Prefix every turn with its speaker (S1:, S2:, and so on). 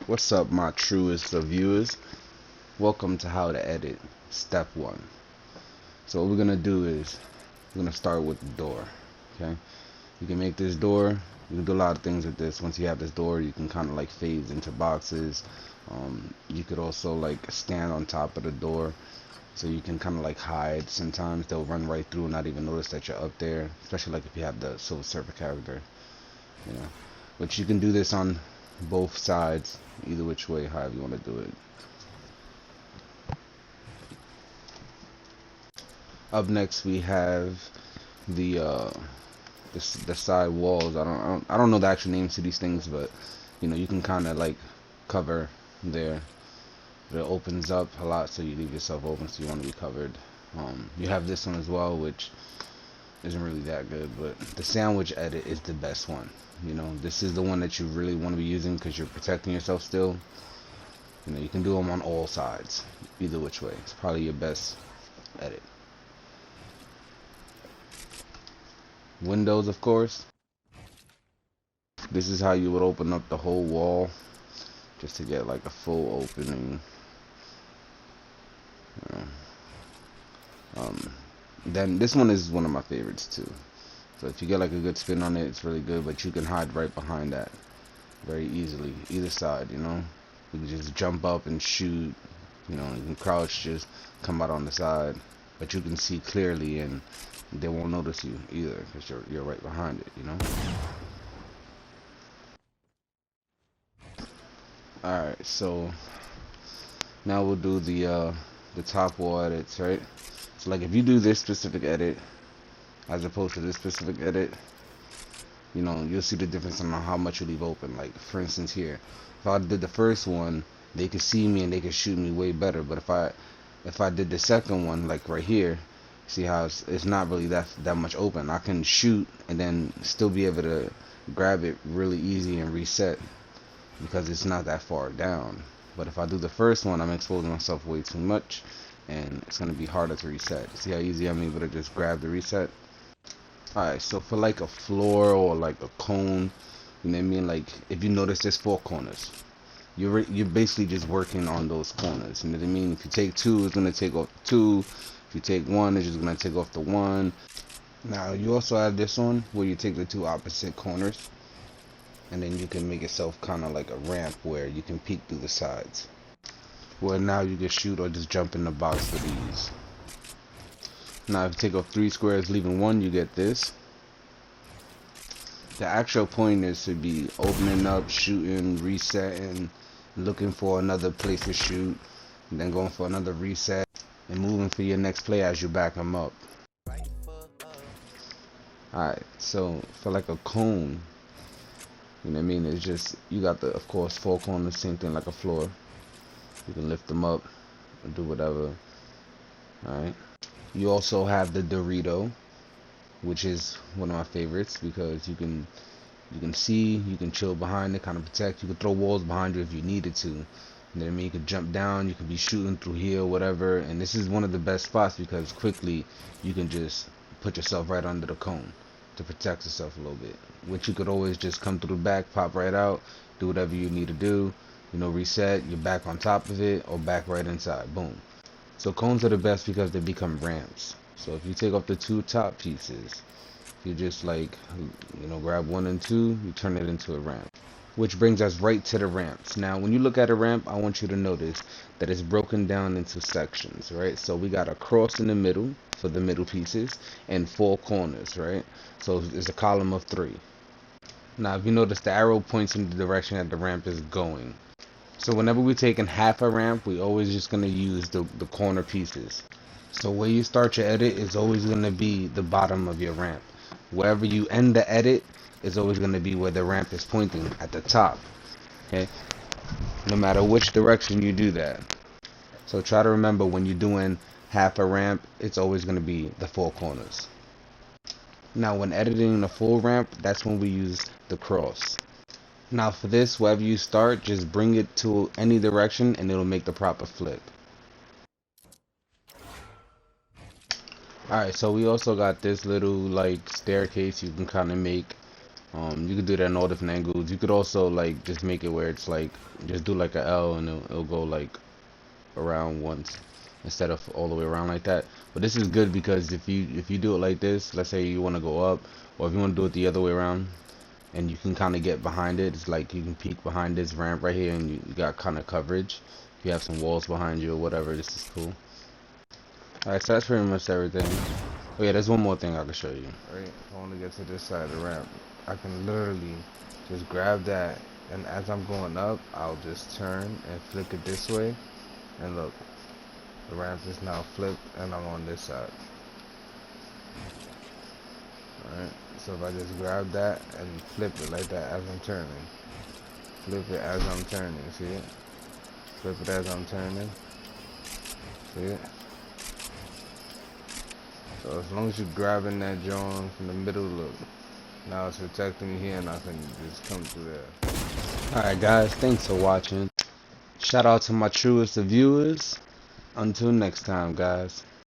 S1: What's up, my truest of viewers? Welcome to How to Edit Step 1. So what we're gonna do is we're gonna start with the door. Okay, you can make this door. You can do a lot of things with this. Once you have this door, you can kind of like phase into boxes. You could also like stand on top of the door, so you can kind of like hide. Sometimes they'll run right through and not even notice that you're up there, especially like if you have the Silver Surfer character, you know. But you can do this on both sides, either which way, however you want to do it. Up next, we have the the side walls. I don't know the actual names to these things, but you know, you can kind of like cover there. But it opens up a lot, so you leave yourself open, so you want to be covered. You have this one as well, which isn't really that good, but the sandwich edit is the best one. You know, this is the one that you really want to be using because you're protecting yourself still. You know, you can do them on all sides, either which way. It's probably your best edit. Windows, of course. This is how you would open up the whole wall, just to get like a full opening. You know. Then this one is one of my favorites too. So if you get like a good spin on it, it's really good. But you can hide right behind that very easily, either side. You know, you can just jump up and shoot. You know, you can crouch, just come out on the side, but you can see clearly, and they won't notice you either because you're right behind it. You know. All right, so now we'll do the top wall edits, right? So like if you do this specific edit as opposed to this specific edit, you know, you'll see the difference on how much you leave open. Like for instance here, if I did the first one, they could see me and they could shoot me way better. But if I did the second one, like right here, see how it's not really that much open. I can shoot and then still be able to grab it really easy and reset because it's not that far down. But if I do the first one, I'm exposing myself way too much, and it's gonna be harder to reset. See how easy I'm able to just grab the reset? Alright, so for like a floor or like a cone, you know what I mean? Like if you notice there's four corners, you're basically just working on those corners. You know what I mean? If you take two, it's gonna take off two. If you take one, it's just gonna take off the one. Now you also have this one where you take the two opposite corners, and then you can make yourself kind of like a ramp where you can peek through the sides. Where now you can shoot or just jump in the box with ease. Now if you take off 3 squares leaving 1, you get this. The actual point is to be opening up, shooting, resetting, looking for another place to shoot, and then going for another reset, and moving for your next play as you back them up. Alright, so for like a cone, you know what I mean, it's just, you got the, of course, 4 corners, same thing like a floor. You can lift them up and do whatever. Alright. You also have the Dorito, which is one of my favorites because you can see, you can chill behind it, kind of protect. You can throw walls behind you if you needed to. You know what I mean? You can jump down, you can be shooting through here, whatever. And this is one of the best spots because quickly you can just put yourself right under the cone to protect yourself a little bit. Which you could always just come through the back, pop right out, do whatever you need to do. You know, reset, you're back on top of it or back right inside. Boom. So cones are the best because they become ramps. So if you take off the 2 top pieces, you just like, you know, grab 1 and 2, you turn it into a ramp. Which brings us right to the ramps. Now when you look at a ramp, I want you to notice that it's broken down into sections, right? So we got a cross in the middle for the middle pieces and 4 corners, right? So it's a column of 3. Now if you notice, the arrow points in the direction that the ramp is going. So whenever we're taking half a ramp, we always just gonna use the corner pieces. So where you start your edit is always gonna be the bottom of your ramp. Wherever you end the edit is always gonna be where the ramp is pointing at the top. Okay? No matter which direction you do that. So try to remember when you're doing half a ramp, it's always gonna be the 4 corners. Now when editing the full ramp, that's when we use the cross. Now for this, wherever you start, just bring it to any direction and it'll make the proper flip. Alright, so we also got this little like staircase you can kind of make You could do that in all different angles. You could also like just make it where it's like just do like a L and it'll go like around once instead of all the way around like that. But this is good because if you do it like this, let's say you want to go up, or if you want to do it the other way around, and you can kind of get behind it. It's like you can peek behind this ramp right here, and you got kind of coverage. If you have some walls behind you or whatever, this is cool. Alright, so that's pretty much everything. Oh yeah, there's one more thing I can show you.
S2: Right, if I want to get to this side of the ramp, I can literally just grab that, and as I'm going up, I'll just turn and flick it this way, and look, the ramp is now flipped, and I'm on this side. Alright, so if I just grab that and flip it like that as I'm turning, flip it as I'm turning, see it? Flip it as I'm turning, see it? So as long as you're grabbing that joint from the middle, look, now it's protecting me here, and I can just come through there.
S1: Alright guys, thanks for watching. Shout out to my truest of viewers. Until next time guys.